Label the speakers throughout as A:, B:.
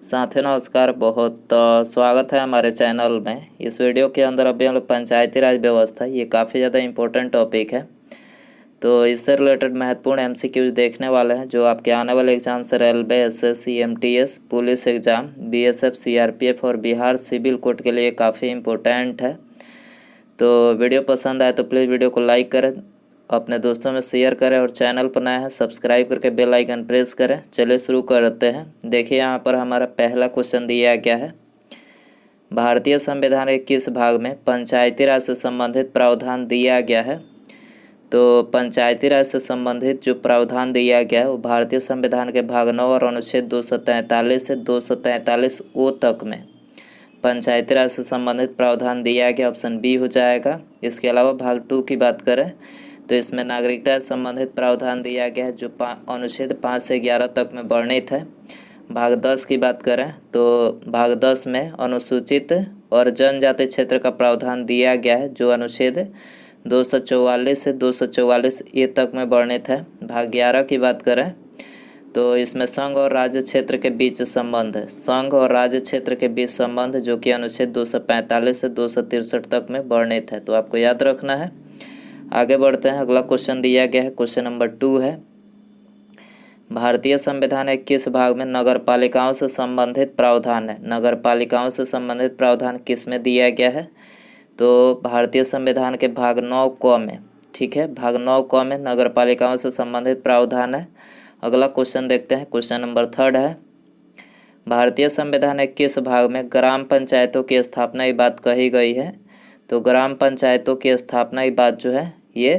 A: साथियों नमस्कार। बहुत स्वागत है हमारे चैनल में। इस वीडियो के अंदर अभी हम लोग पंचायती राज व्यवस्था, ये काफ़ी ज़्यादा इम्पोर्टेंट टॉपिक है। तो इससे रिलेटेड महत्वपूर्ण एमसीक्यूज देखने वाले हैं जो आपके आने वाले एग्जाम से railway, SSC, MTS, police exam, BSF, CRPF और बिहार सिविल कोड के लिए काफ़ी इम्पोर्टेंट है। तो वीडियो पसंद आए तो प्लीज़ वीडियो को लाइक करें, अपने दोस्तों में शेयर करें और चैनल पर नए हैं सब्सक्राइब करके बेल आइकन प्रेस करें। चलिए शुरू करते हैं। देखिए यहाँ पर हमारा पहला क्वेश्चन दिया गया है, भारतीय संविधान के किस भाग में पंचायती राज से संबंधित प्रावधान दिया गया है। तो पंचायती राज से संबंधित जो प्रावधान दिया गया है वो भारतीय संविधान के भाग 9 और अनुच्छेद 243 से 243 ओ तक में पंचायती राज से संबंधित प्रावधान दिया गया। ऑप्शन बी हो जाएगा। इसके अलावा भाग 2 की बात करें तो इसमें नागरिकता से संबंधित प्रावधान दिया गया है जो अनुच्छेद 5 से 11 तक में वर्णित है। भाग 10 की बात करें तो भाग 10 में अनुसूचित और जनजाति क्षेत्र का प्रावधान दिया गया है जो अनुच्छेद 244 से 244 ए तक में वर्णित है। भाग 11 की बात करें तो इसमें संघ और राज्य क्षेत्र के बीच संबंध, संघ और राज्य क्षेत्र के बीच संबंध जो कि अनुच्छेद 245 से 263 तक में वर्णित है। तो आपको याद रखना है। आगे बढ़ते हैं। अगला क्वेश्चन दिया गया है, क्वेश्चन नंबर 2 है, भारतीय संविधान के किस भाग में नगर पालिकाओं से संबंधित प्रावधान है। नगर पालिकाओं से संबंधित प्रावधान किस में दिया गया है। तो भारतीय संविधान के भाग 9 क में, ठीक है, भाग 9 क में नगर पालिकाओं से संबंधित प्रावधान है। अगला क्वेश्चन देखते हैं, क्वेश्चन नंबर 3 है, भारतीय संविधान के किस भाग में ग्राम पंचायतों की स्थापना की बात कही गई है। तो ग्राम पंचायतों की स्थापना की बात जो है ये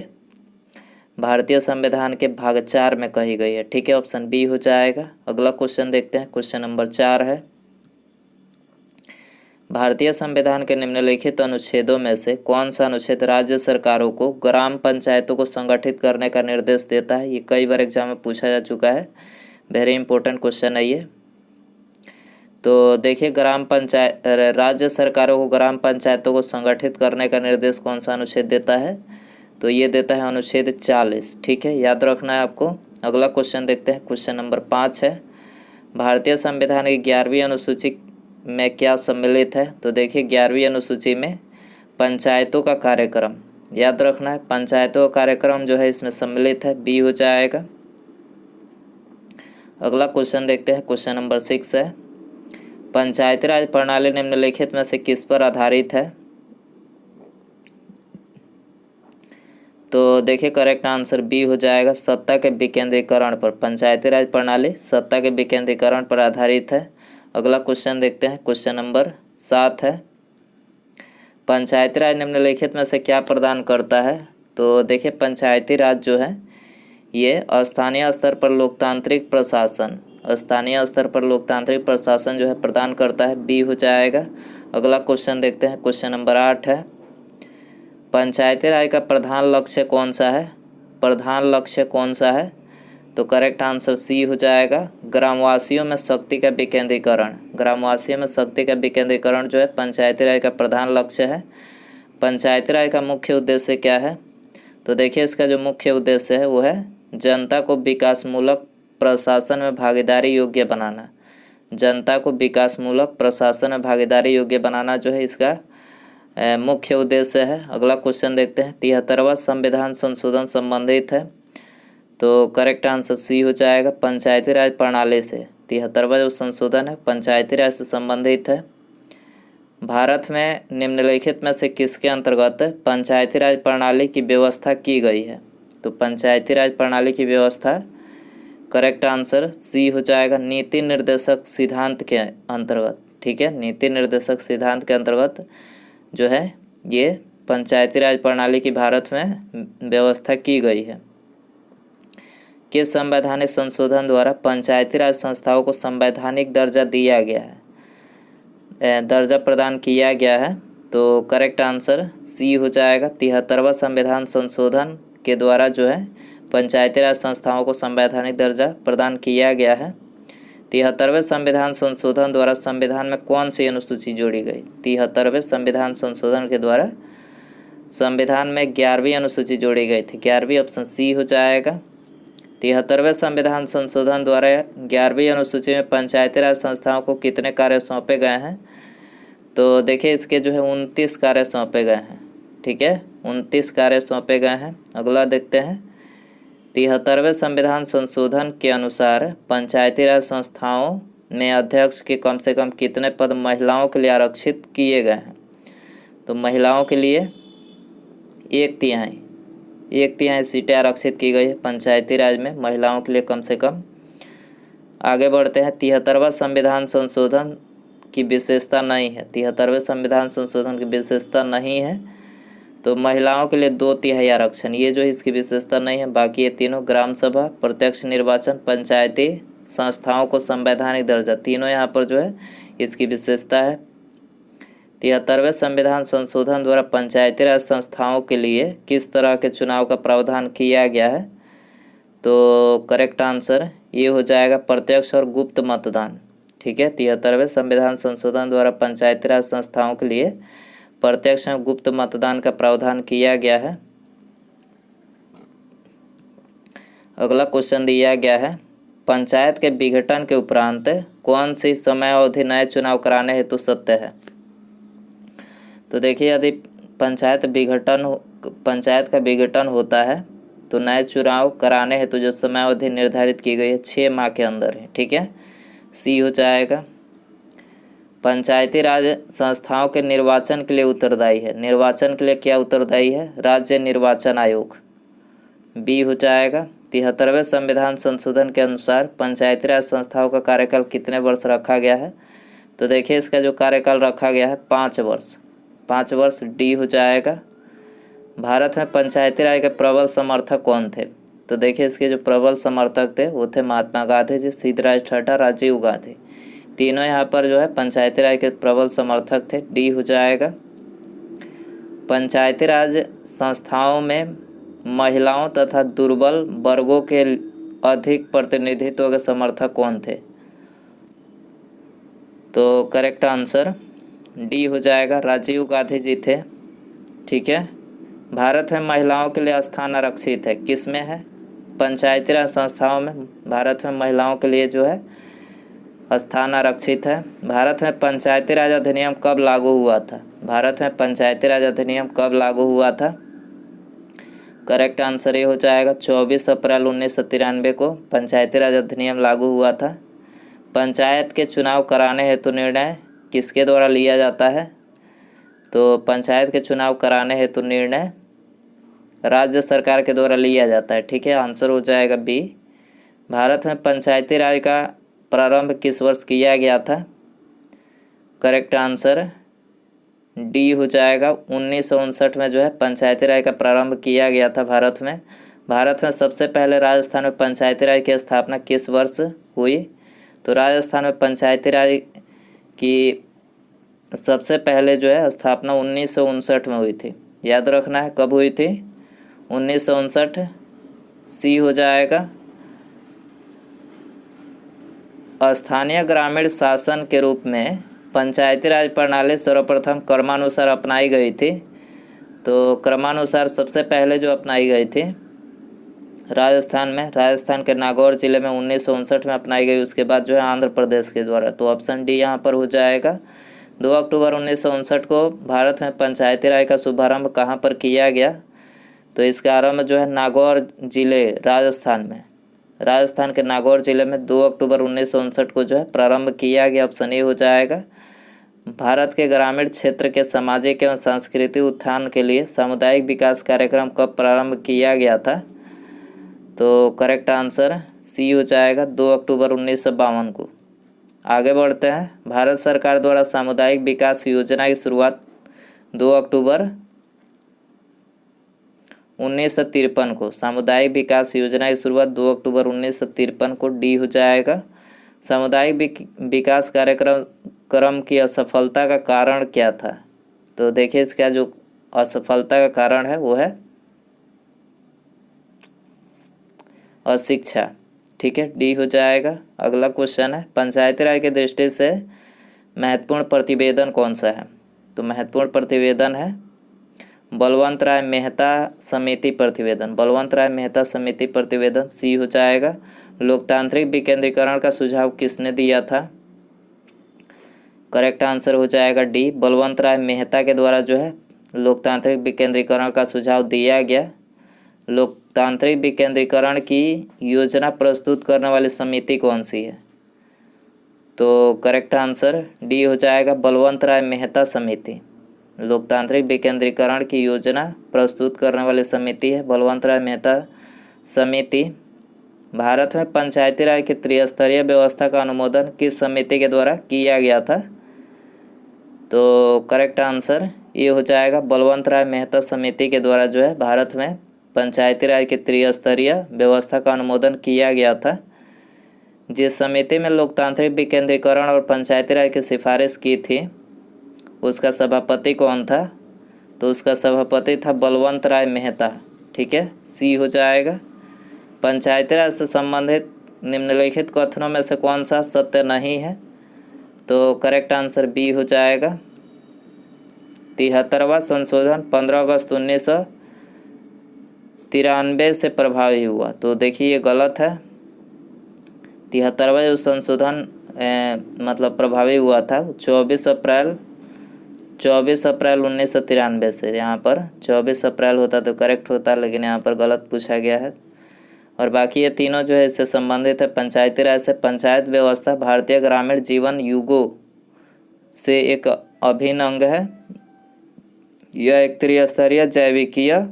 A: भारतीय संविधान के भाग 4 में कही गई है, ठीक है, ऑप्शन बी हो जाएगा। अगला क्वेश्चन देखते हैं, क्वेश्चन नंबर 4 है, भारतीय संविधान के निम्नलिखित अनुच्छेदों में से कौन सा अनुच्छेद राज्य सरकारों को ग्राम पंचायतों को संगठित करने का निर्देश देता है। ये कई बार एग्जाम में पूछा जा चुका है, वेरी इंपॉर्टेंट क्वेश्चन है ये। तो देखिए राज्य सरकारों को ग्राम पंचायतों को संगठित करने का निर्देश कौन सा अनुच्छेद देता है। तो ये देता है अनुच्छेद 40, ठीक है, याद रखना है आपको। अगला क्वेश्चन देखते हैं, क्वेश्चन नंबर 5 है, भारतीय संविधान की 11वीं अनुसूची में क्या सम्मिलित है। तो देखिए 11वीं अनुसूची में पंचायतों का कार्यक्रम, याद रखना है, पंचायतों का कार्यक्रम जो है इसमें सम्मिलित है, बी हो जाएगा। अगला क्वेश्चन देखते हैं, क्वेश्चन नंबर 6 है, पंचायती राज प्रणाली निम्नलिखित में से किस पर आधारित है। तो देखिए करेक्ट आंसर बी हो जाएगा, सत्ता के विकेंद्रीकरण पर। पंचायती राज प्रणाली सत्ता के विकेंद्रीकरण पर आधारित है। अगला क्वेश्चन देखते हैं, क्वेश्चन नंबर 7 है, पंचायती राज निम्नलिखित में से क्या प्रदान करता है। तो देखिए पंचायती राज जो है ये स्थानीय स्तर पर लोकतांत्रिक प्रशासन, स्थानीय स्तर पर लोकतांत्रिक प्रशासन जो है प्रदान करता है, बी हो जाएगा। अगला क्वेश्चन देखते हैं, क्वेश्चन नंबर 8 है, पंचायती राज का प्रधान लक्ष्य कौन सा है। प्रधान लक्ष्य कौन सा है। तो करेक्ट आंसर सी हो जाएगा, ग्रामवासियों में शक्ति का विकेंद्रीकरण। ग्रामवासियों में शक्ति का विकेंद्रीकरण जो है पंचायती राज का प्रधान लक्ष्य है। पंचायती राज का मुख्य उद्देश्य क्या है। तो देखिए इसका जो मुख्य उद्देश्य है वो है जनता को विकासमूलक प्रशासन में भागीदारी योग्य बनाना। जनता को विकासमूलक प्रशासन में भागीदारी योग्य बनाना जो है इसका मुख्य उद्देश्य है। अगला क्वेश्चन देखते हैं, 73वां संविधान संशोधन संबंधित है। तो करेक्ट आंसर सी हो जाएगा, पंचायती राज प्रणाली से। 73वां जो संशोधन है पंचायती राज से संबंधित है। भारत में निम्नलिखित में से किसके अंतर्गत पंचायती राज प्रणाली की व्यवस्था की गई है। तो पंचायती राज प्रणाली की व्यवस्था, करेक्ट आंसर सी हो जाएगा, नीति निर्देशक सिद्धांत के अंतर्गत, ठीक है, नीति निर्देशक सिद्धांत के अंतर्गत जो है ये पंचायती राज प्रणाली की भारत में व्यवस्था की गई है। किस संवैधानिक संशोधन द्वारा पंचायती राज संस्थाओं को संवैधानिक दर्जा दिया गया है, दर्जा प्रदान किया गया है। तो करेक्ट आंसर सी हो जाएगा, 73वां संविधान संशोधन के द्वारा जो है पंचायती राज संस्थाओं को संवैधानिक दर्जा प्रदान किया गया है। 73वें संविधान संशोधन द्वारा संविधान में कौन सी अनुसूची जोड़ी गई। 73वें संविधान संशोधन के द्वारा संविधान में 11वीं अनुसूची जोड़ी गई थी, 11वीं, ऑप्शन सी हो जाएगा। 73वें संविधान संशोधन द्वारा 11वीं अनुसूची में पंचायती राज संस्थाओं को कितने कार्य सौंपे गए हैं? तो देखिए इसके जो है 29 कार्य सौंपे गए हैं। ठीक है, 29 कार्य सौंपे गए हैं। अगला देखते हैं, 73वें संविधान संशोधन के अनुसार पंचायती राज संस्थाओं में अध्यक्ष के कम से कम कितने पद महिलाओं के लिए आरक्षित किए गए हैं? तो महिलाओं के लिए 1/3 सीटें आरक्षित की गई है पंचायती राज में महिलाओं के लिए कम से कम। आगे बढ़ते हैं, 73वां संविधान संशोधन की विशेषता नहीं है। 73वें संविधान संशोधन की विशेषता नहीं है, तो महिलाओं के लिए 2/3 आरक्षण, ये जो इसकी विशेषता नहीं है। बाकी ये तीनों ग्राम सभा, प्रत्यक्ष निर्वाचन, पंचायती संस्थाओं को संवैधानिक दर्जा, तीनों यहाँ पर जो है इसकी विशेषता है। 73वें संविधान संशोधन द्वारा पंचायती राज संस्थाओं के लिए किस तरह के चुनाव का प्रावधान किया गया है? तो करेक्ट आंसर ये हो जाएगा प्रत्यक्ष और गुप्त मतदान। ठीक है, 73वें संविधान संशोधन द्वारा पंचायती राज संस्थाओं के लिए प्रत्यक्ष और गुप्त मतदान का प्रावधान किया गया है। अगला क्वेश्चन दिया गया है, पंचायत के विघटन के उपरांत कौन सी समय अवधि नए चुनाव कराने हेतु सत्य है? तो देखिए, यदि पंचायत का विघटन होता है तो नए चुनाव कराने हेतु जो समय अवधि निर्धारित की गई है 6 माह के अंदर है। ठीक है, सी हो जाएगा। पंचायती राज संस्थाओं के निर्वाचन के लिए उत्तरदायी है। निर्वाचन के लिए क्या उत्तरदायी है? राज्य निर्वाचन आयोग, बी हो जाएगा। 73वें संविधान संशोधन के अनुसार पंचायती राज संस्थाओं का कार्यकाल कितने वर्ष रखा गया है? तो देखिए इसका जो कार्यकाल रखा गया है 5 वर्ष, 5 वर्ष, डी हो जाएगा। भारत में पंचायती राज के प्रबल समर्थक कौन थे? तो देखिए इसके जो प्रबल समर्थक थे वो थे महात्मा गांधी जी, सिद्धराज ठट्टा, राजीव गांधी, तीनों यहाँ पर जो है पंचायती राज के प्रबल समर्थक थे, डी हो जाएगा। पंचायती राज संस्थाओं में महिलाओं तथा दुर्बल वर्गों के अधिक प्रतिनिधित्व के समर्थक कौन थे? तो करेक्ट आंसर डी हो जाएगा, राजीव गांधी जी थे। ठीक है, भारत में महिलाओं के लिए स्थान आरक्षित है, किस में है? पंचायती राज संस्थाओं में भारत में महिलाओं के लिए जो है स्थान आरक्षित है। भारत में पंचायती राज अधिनियम कब लागू हुआ था? भारत में पंचायती राज अधिनियम कब लागू हुआ था? करेक्ट आंसर ये हो जाएगा 24 अप्रैल 1993 को पंचायती राज अधिनियम लागू हुआ था। पंचायत के चुनाव कराने हेतु निर्णय किसके द्वारा लिया जाता है? तो पंचायत के चुनाव कराने हेतु निर्णय राज्य सरकार के द्वारा लिया जाता है। ठीक है, आंसर हो जाएगा बी। भारत में पंचायती राज का प्रारंभ किस वर्ष किया गया था? करेक्ट आंसर डी हो जाएगा, 1959 में जो है पंचायती राज का प्रारंभ किया गया था भारत में। भारत में सबसे पहले राजस्थान में पंचायती राज की स्थापना किस वर्ष हुई? तो राजस्थान में पंचायती राज की सबसे पहले जो है स्थापना 1959 में हुई थी। याद रखना है कब हुई थी, 1959, सी हो जाएगा। स्थानीय ग्रामीण शासन के रूप में पंचायती राज प्रणाली सर्वप्रथम क्रमानुसार अपनाई गई थी। तो क्रमानुसार सबसे पहले जो अपनाई गई थी राजस्थान में, राजस्थान के नागौर जिले में 1959 में अपनाई गई। उसके बाद जो है आंध्र प्रदेश के द्वारा। तो ऑप्शन डी यहाँ पर हो जाएगा। 2 अक्टूबर 1959 को भारत में पंचायती राज का शुभारंभ कहाँ पर किया गया? तो इसका आरंभ जो है नागौर जिले राजस्थान में, राजस्थान के नागौर जिले में 2 अक्टूबर 1959 को जो है प्रारंभ किया गया। ऑप्शन ए हो जाएगा। भारत के ग्रामीण क्षेत्र के सामाजिक एवं सांस्कृतिक उत्थान के लिए सामुदायिक विकास कार्यक्रम कब प्रारंभ किया गया था? तो करेक्ट आंसर सी हो जाएगा, 2 अक्टूबर 1952 को। आगे बढ़ते हैं, भारत सरकार द्वारा सामुदायिक विकास योजना की शुरुआत 2 अक्टूबर 1953 को, सामुदायिक विकास योजना की शुरुआत 2 अक्टूबर 1953 को, डी हो जाएगा। सामुदायिक विकास कार्यक्रम की असफलता का कारण क्या था? तो देखिए इसका जो असफलता का कारण है वो है अशिक्षा। ठीक है, डी हो जाएगा। अगला क्वेश्चन है, पंचायती राज की दृष्टि से महत्वपूर्ण प्रतिवेदन कौन सा है? तो महत्वपूर्ण प्रतिवेदन है बलवंत राय मेहता समिति प्रतिवेदन, बलवंत राय मेहता समिति प्रतिवेदन सी हो जाएगा। लोकतांत्रिक विकेंद्रीकरण का सुझाव किसने दिया था? करेक्ट आंसर हो जाएगा डी, बलवंत राय मेहता के द्वारा जो है लोकतांत्रिक विकेंद्रीकरण का सुझाव दिया गया। लोकतांत्रिक विकेंद्रीकरण की योजना प्रस्तुत करने वाली समिति कौन सी है? तो करेक्ट आंसर डी हो जाएगा, बलवंत राय मेहता समिति। लोकतांत्रिक विकेंद्रीकरण की योजना प्रस्तुत करने वाली समिति है बलवंत राय मेहता समिति। भारत में पंचायती राज की त्रिस्तरीय व्यवस्था का अनुमोदन किस समिति के द्वारा किया गया था? तो करेक्ट आंसर ये हो जाएगा, बलवंत राय मेहता समिति के द्वारा जो है भारत में पंचायती राज की त्रिस्तरीय व्यवस्था का अनुमोदन किया गया था। जिस समिति में लोकतांत्रिक विकेंद्रीकरण और पंचायती राज की सिफारिश की थी उसका सभापति कौन था? तो उसका सभापति था बलवंत राय मेहता। ठीक है, सी हो जाएगा। पंचायती राज से संबंधित निम्नलिखित कथनों में से कौन सा सत्य नहीं है? तो करेक्ट आंसर बी हो जाएगा। 73वां संशोधन 15 अगस्त 1993 से प्रभावी हुआ। तो देखिए ये गलत है। 73वां जो संशोधन मतलब प्रभावी हुआ था 24 अप्रैल 1993 से। यहाँ पर 24 अप्रैल होता तो करेक्ट होता, लेकिन यहाँ पर गलत पूछा गया है। और बाकी ये तीनों जो है इससे संबंधित है पंचायती राज से। पंचायत व्यवस्था भारतीय ग्रामीण जीवन युगों से एक अभिन्न अंग है। यह एक त्रिस्तरीय जैविकीय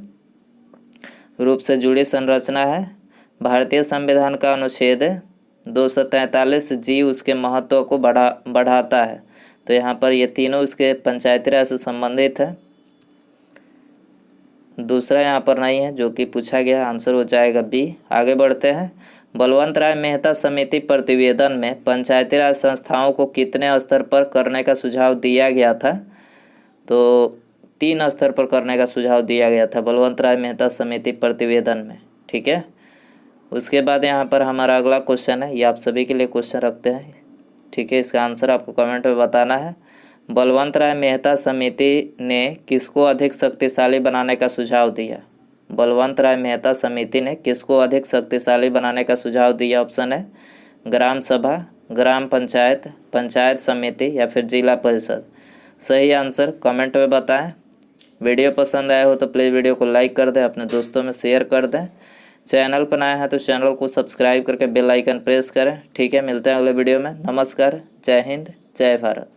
A: रूप से जुड़ी संरचना है। भारतीय संविधान का अनुच्छेद 243 जी उसके महत्व को बढ़ाता है। तो यहाँ पर ये तीनों उसके पंचायती राज से संबंधित है। दूसरा यहाँ पर नहीं है जो कि पूछा गया, आंसर हो जाएगा बी। आगे बढ़ते हैं। बलवंत राय मेहता समिति प्रतिवेदन में पंचायती राज संस्थाओं को कितने स्तर पर करने का सुझाव दिया गया था? तो 3 स्तर पर करने का सुझाव दिया गया था बलवंत राय मेहता समिति प्रतिवेदन में। ठीक है, उसके बाद यहाँ पर हमारा अगला क्वेश्चन है, ये आप सभी के लिए क्वेश्चन रखते हैं। ठीक है, इसका आंसर आपको कमेंट में बताना है। बलवंत राय मेहता समिति ने किसको अधिक शक्तिशाली बनाने का सुझाव दिया? बलवंत राय मेहता समिति ने किसको अधिक शक्तिशाली बनाने का सुझाव दिया? ऑप्शन है ग्राम सभा, ग्राम पंचायत, पंचायत समिति या फिर जिला परिषद। सही आंसर कमेंट में बताएं। वीडियो पसंद आया हो तो प्लीज़ वीडियो को लाइक कर दें, अपने दोस्तों में शेयर कर दें। चैनल पर नया है तो चैनल को सब्सक्राइब करके बेल आइकन प्रेस करें। ठीक है, मिलते हैं अगले वीडियो में। नमस्कार, जय हिंद, जय भारत।